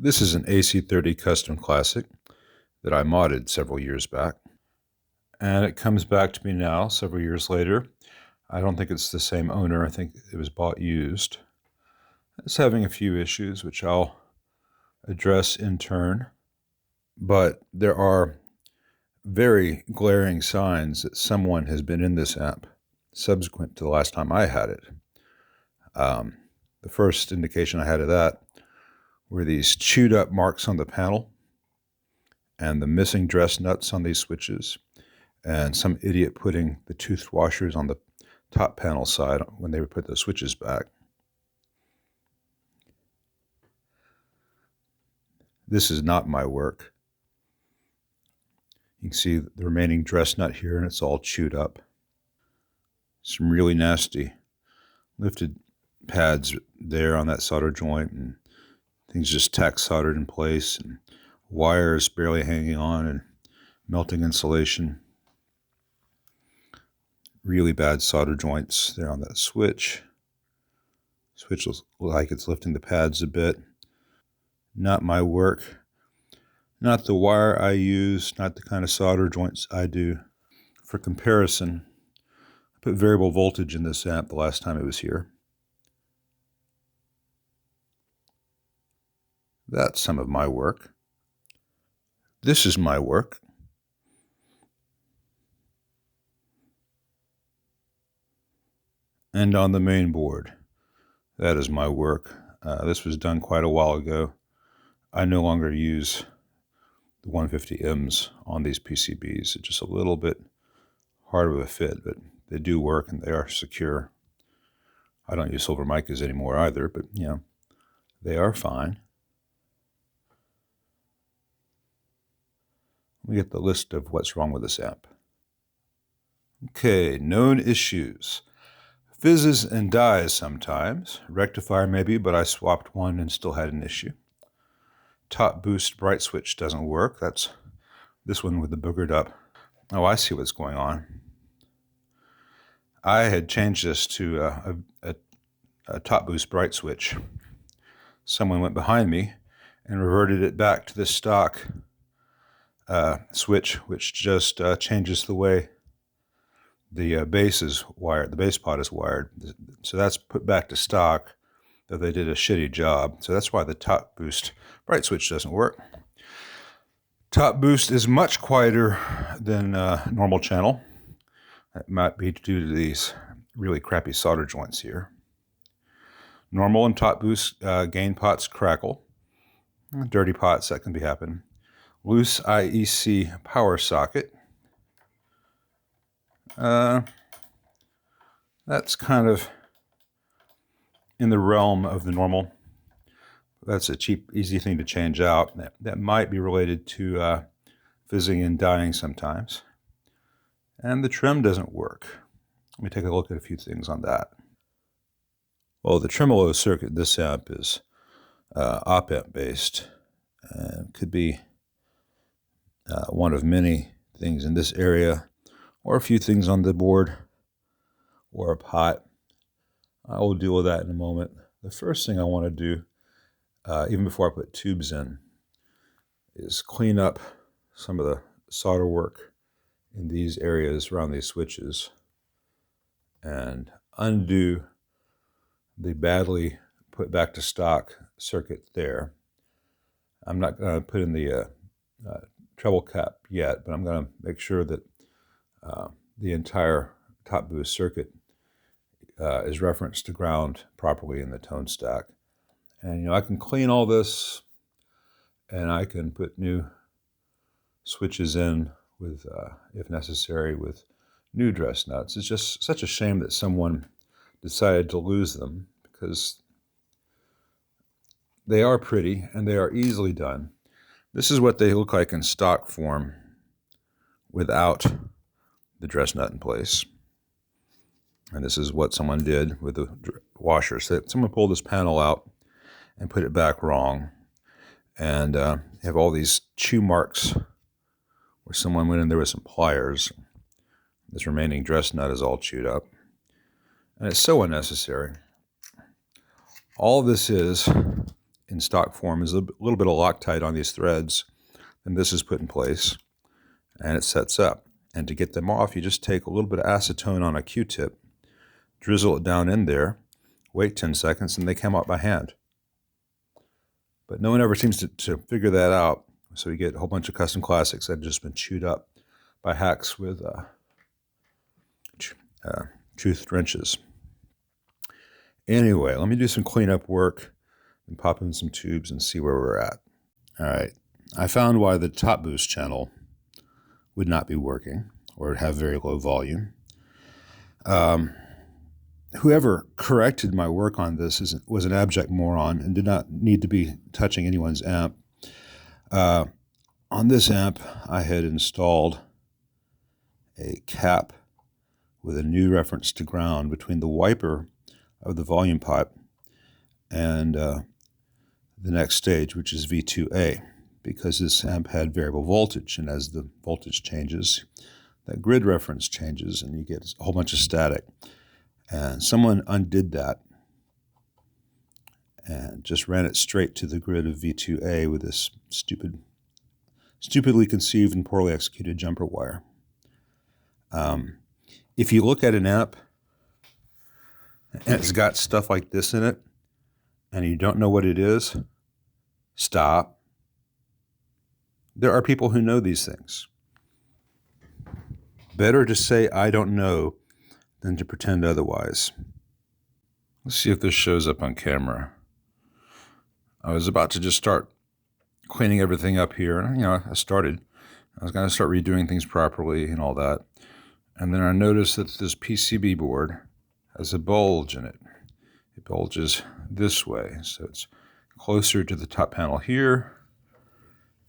This is an AC30 Custom Classic that I modded several years back. And it comes back to me now, several years later. I don't think it's the same owner. I think it was bought used. It's having a few issues, which I'll address in turn. But there are very glaring signs that someone has been in this amp subsequent to the last time I had it. The first indication I had of that were these chewed up marks on the panel and the missing dress nuts on these switches, and some idiot putting the toothed washers on the top panel side when they would put the switches back. This is not my work. You can see the remaining dress nut here, and it's all chewed up. Some really nasty lifted pads there on that solder joint, and things just tack soldered in place, and wires barely hanging on, and melting insulation. Really bad solder joints there on that switch. Switch looks like it's lifting the pads a bit. Not my work. Not the wire I use, not the kind of solder joints I do. For comparison, I put variable voltage in this amp the last time it was here. That's some of my work. This is my work. And on the main board, that is my work. This was done quite a while ago. I no longer use the 150Ms on these PCBs. It's just a little bit hard of a fit, but they do work and they are secure. I don't use silver micas anymore either, but they are fine. Let me get the list of what's wrong with this amp. Okay, known issues. Fizzes and dies sometimes. Rectifier maybe, but I swapped one and still had an issue. Top boost bright switch doesn't work. That's this one with the boogered up. Oh, I see what's going on. I had changed this to a top boost bright switch. Someone went behind me and reverted it back to the stock switch, which just changes the way the base is wired. The base pod is wired. So that's put back to stock, though they did a shitty job. So that's why the top boost bright switch doesn't work. Top boost is much quieter than normal channel. That might be due to these really crappy solder joints here. Normal and top boost gain pots crackle. Dirty pots, that can be happen. Loose IEC power socket. That's kind of in the realm of the normal. That's a cheap, easy thing to change out. That might be related to fizzing and dying sometimes. And the trim doesn't work. Let me take a look at a few things on that. Well, the Tremolo circuit, this amp is op-amp based. Could be one of many things in this area, or a few things on the board, or a pot. I will deal with that in a moment. The first thing I want to do, even before I put tubes in, is clean up some of the solder work in these areas around these switches and undo the badly put back to stock circuit there. I'm not going to put in the treble cap yet, but I'm going to make sure that the entire top boost circuit is referenced to ground properly in the tone stack. And I can clean all this, and I can put new switches in with, if necessary, with new dress nuts. It's just such a shame that someone decided to lose them, because they are pretty and they are easily done. This is what they look like in stock form without the dress nut in place. And this is what someone did with the washer. So someone pulled this panel out and put it back wrong. And have all these chew marks where someone went in there with some pliers. This remaining dress nut is all chewed up. And it's so unnecessary. All this is in stock form is a little bit of Loctite on these threads, and this is put in place, and it sets up. And to get them off, you just take a little bit of acetone on a Q-tip, drizzle it down in there, wait 10 seconds, and they come out by hand. But no one ever seems to figure that out, so you get a whole bunch of custom classics that have just been chewed up by hacks with tooth wrenches. Anyway, let me do some cleanup work and pop in some tubes and see where we're at. All right, I found why the top boost channel would not be working or have very low volume. Whoever corrected my work on this was an abject moron and did not need to be touching anyone's amp. On this amp, I had installed a cap with a new reference to ground between the wiper of the volume pipe and the next stage, which is V2A, because this amp had variable voltage, and as the voltage changes, that grid reference changes and you get a whole bunch of static. And someone undid that and just ran it straight to the grid of V2A with this stupidly conceived and poorly executed jumper wire. If you look at an amp and it's got stuff like this in it and you don't know what it is, stop. There are people who know these things. Better to say I don't know than to pretend otherwise. Let's see if this shows up on camera. I was about to just start cleaning everything up here, and I started. I was going to start redoing things properly and all that. And then I noticed that this PCB board has a bulge in it. It bulges this way, so it's closer to the top panel here,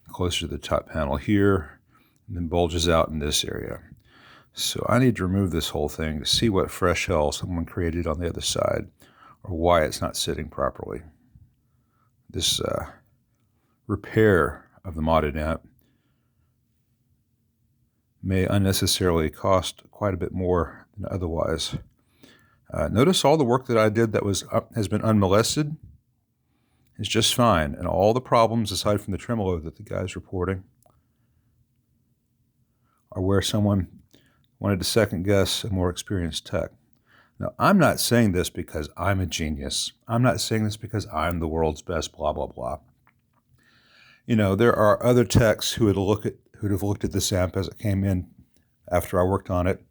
closer to the top panel here, and then bulges out in this area. So I need to remove this whole thing to see what fresh hell someone created on the other side, or why it's not sitting properly. This repair of the modded amp may unnecessarily cost quite a bit more than otherwise. Notice all the work that I did that has been unmolested is just fine, and all the problems aside from the tremolo that the guy's reporting are where someone wanted to second guess a more experienced tech. Now, I'm not saying this because I'm a genius. I'm not saying this because I'm the world's best, blah, blah, blah. There are other techs who would have looked at this amp as it came in after I worked on it.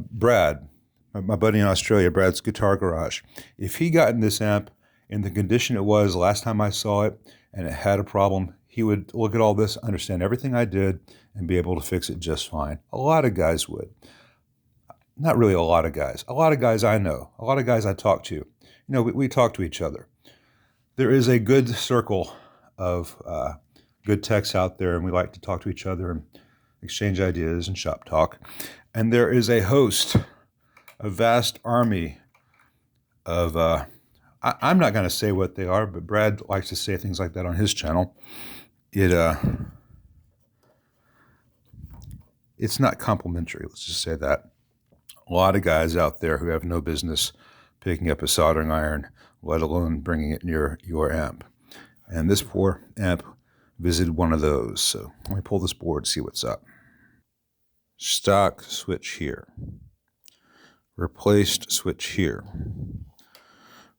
Brad, my buddy in Australia, Brad's Guitar Garage. If he got in this amp in the condition it was last time I saw it and it had a problem, he would look at all this, understand everything I did, and be able to fix it just fine. A lot of guys would. Not really a lot of guys. A lot of guys I know. A lot of guys I talk to. We talk to each other. There is a good circle of good techs out there, and we like to talk to each other and exchange ideas and shop talk. And there is a host, a vast army of, I'm not going to say what they are, but Brad likes to say things like that on his channel. It's not complimentary, let's just say that. A lot of guys out there who have no business picking up a soldering iron, let alone bringing it near your amp. And this poor amp visited one of those. So let me pull this board, see what's up. Stock switch here. Replaced switch here.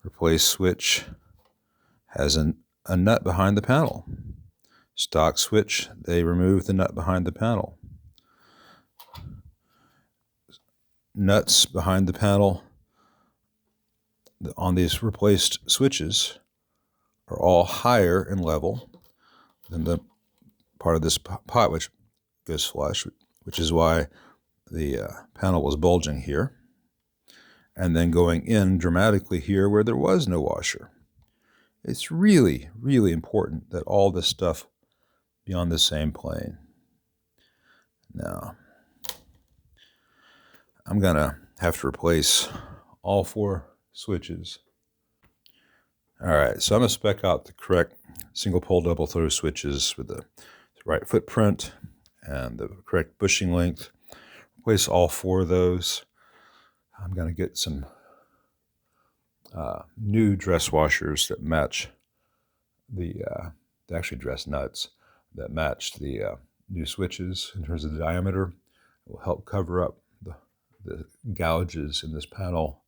Replaced switch has a nut behind the panel. Stock switch, they removed the nut behind the panel. Nuts behind the panel on these replaced switches are all higher in level than the part of this pot which goes flush, which is why the panel was bulging here, and then going in dramatically here where there was no washer. It's really, really important that all this stuff be on the same plane. Now, I'm going to have to replace all 4 switches. All right, so I'm going to spec out the correct single pole double throw switches with the right footprint and the correct bushing length. Replace all 4 of those. I'm going to get some new dress washers that match the actually dress nuts that matched the new switches in terms of the diameter. It will help cover up the gouges in this panel,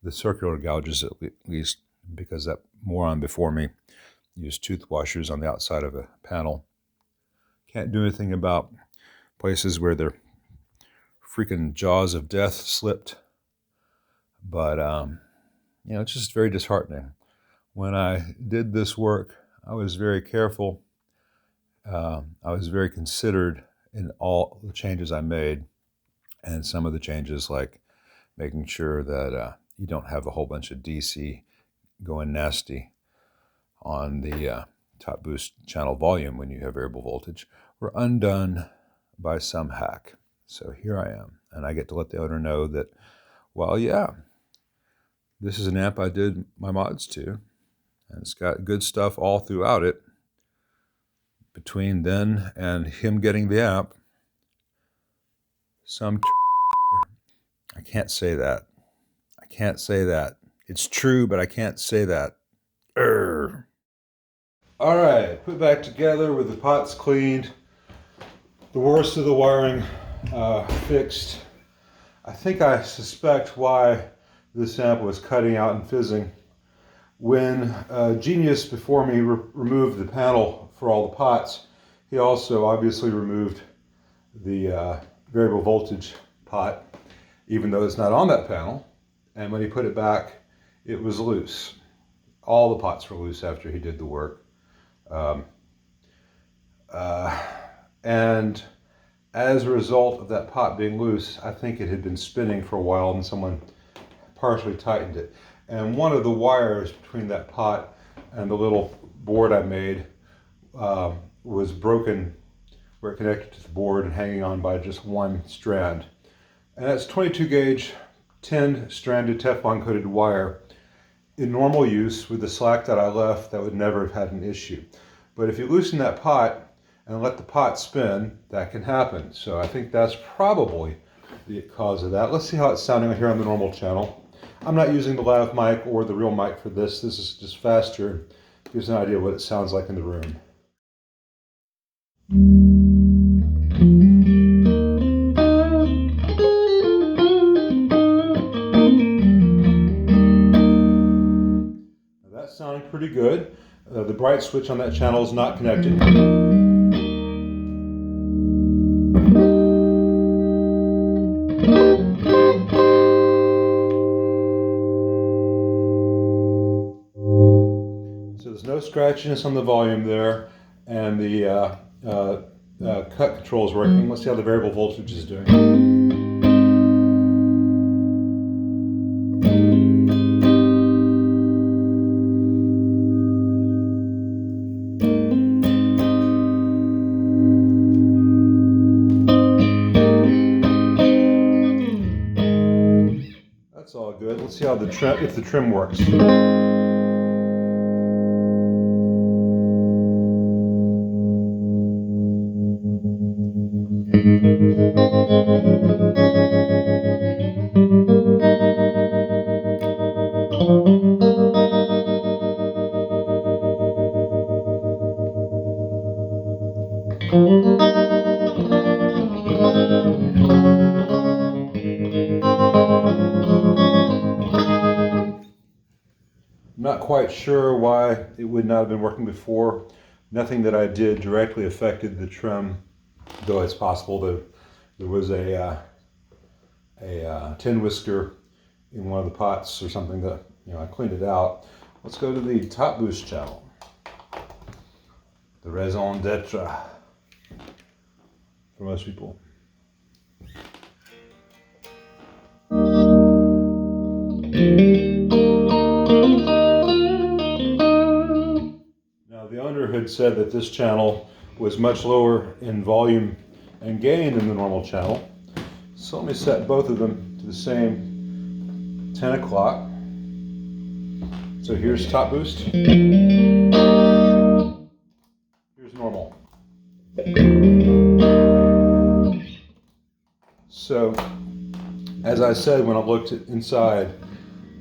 the circular gouges at least, because that moron before me used tooth washers on the outside of a panel. Can't do anything about places where their freaking jaws of death slipped, but it's just very disheartening. When I did this work, I was very careful. I was very considered in all the changes I made, and some of the changes, like making sure that you don't have a whole bunch of DC going nasty on the top boost channel volume when you have variable voltage, were undone by some hack. So here I am, and I get to let the owner know that, well, yeah, this is an amp I did my mods to, and it's got good stuff all throughout it. Between then and him getting the amp, I can't say that. I can't say that. It's true, but I can't say that. Urgh. All right, put back together with the pots cleaned, the worst of the wiring fixed. I think I suspect why this amp was cutting out and fizzing. When Genius before me removed the panel for all the pots, he also obviously removed the variable voltage pot, even though it's not on that panel. And when he put it back, it was loose. All the pots were loose after he did the work. And as a result of that pot being loose, I think it had been spinning for a while and someone partially tightened it. And one of the wires between that pot and the little board I made was broken where it connected to the board and hanging on by just one strand. And that's 22 gauge, 10 stranded Teflon coated wire. In normal use with the slack that I left, that would never have had an issue. But if you loosen that pot and let the pot spin, that can happen. So I think that's probably the cause of that. Let's see how it's sounding here on the normal channel. I'm not using the lav mic or the real mic for this. This is just faster. Gives an idea of what it sounds like in the room. Now that's sounding pretty good. The bright switch on that channel is not connected. So there's no scratchiness on the volume there, and the cut control is working. Let's see how the variable voltage is doing. That's all good. Let's see how if the trim works. Not quite sure why it would not have been working before. Nothing that I did directly affected the trim, though it's possible that there was a tin whisker in one of the pots or something that, I cleaned it out. Let's go to the top boost channel. The raison d'etre for most people. Now, the owner had said that this channel was much lower in volume and gain than the normal channel. So let me set both of them to the same 10 o'clock. So here's top boost. Here's normal. So, as I said when I looked inside,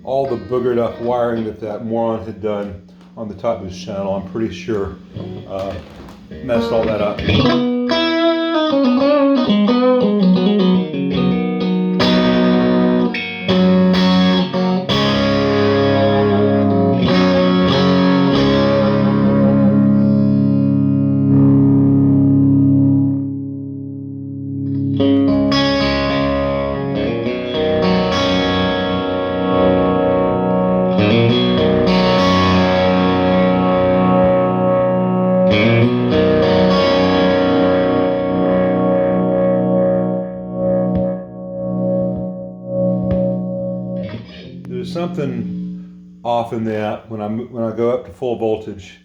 all the boogered up wiring that moron had done on the top boost channel, I'm pretty sure messed all that up. There's something off in that when I go up to full voltage.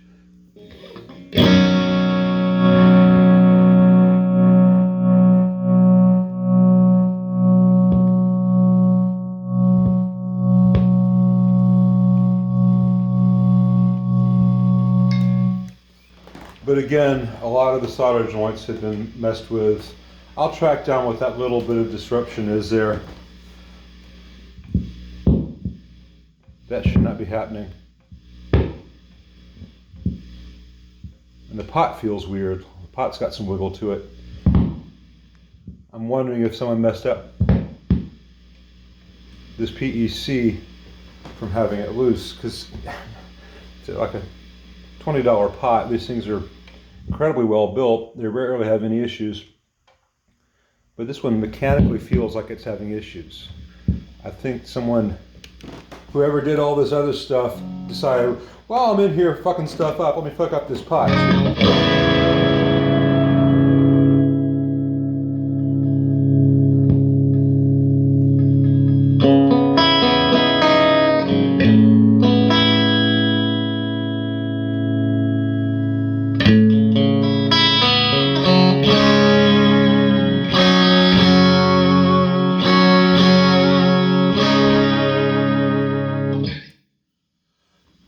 But again, a lot of the solder joints have been messed with. I'll track down what that little bit of disruption is there. That should not be happening. And the pot feels weird. The pot's got some wiggle to it. I'm wondering if someone messed up this PEC from having it loose, because it's like a $20 pot. These things are incredibly well built. They rarely have any issues. But this one mechanically feels like it's having issues. I think someone, whoever did all this other stuff, decided, well, I'm in here fucking stuff up. Let me fuck up this pot.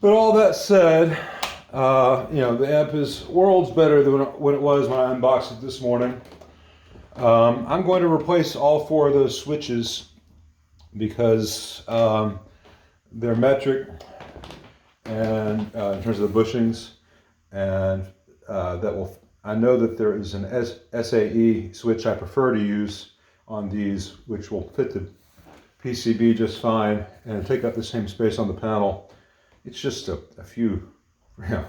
But all that said, you know, the amp is worlds better than what it was when I unboxed it this morning. I'm going to replace all 4 of those switches because they're metric and in terms of the bushings, and I know that there is an SAE switch I prefer to use on these, which will fit the PCB just fine and take up the same space on the panel. It's just a few, you know,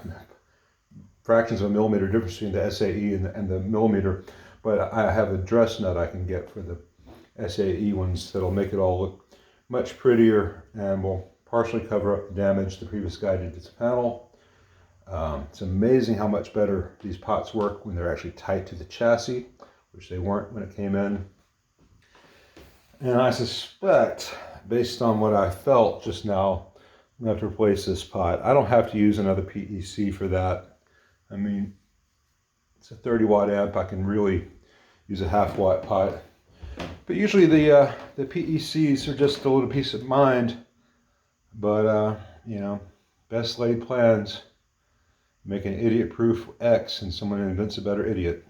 fractions of a millimeter difference between the SAE and the millimeter, but I have a dress nut I can get for the SAE ones that'll make it all look much prettier and will partially cover up the damage the previous guy did to the panel. It's amazing how much better these pots work when they're actually tight to the chassis, which they weren't when it came in. And I suspect, based on what I felt just now, I'm going to have to replace this pot. I don't have to use another PEC for that. I mean, it's a 30 watt amp. I can really use a half watt pot. But usually the PECs are just a little peace of mind. But, you know, best laid plans make an idiot-proof X, and someone invents a better idiot.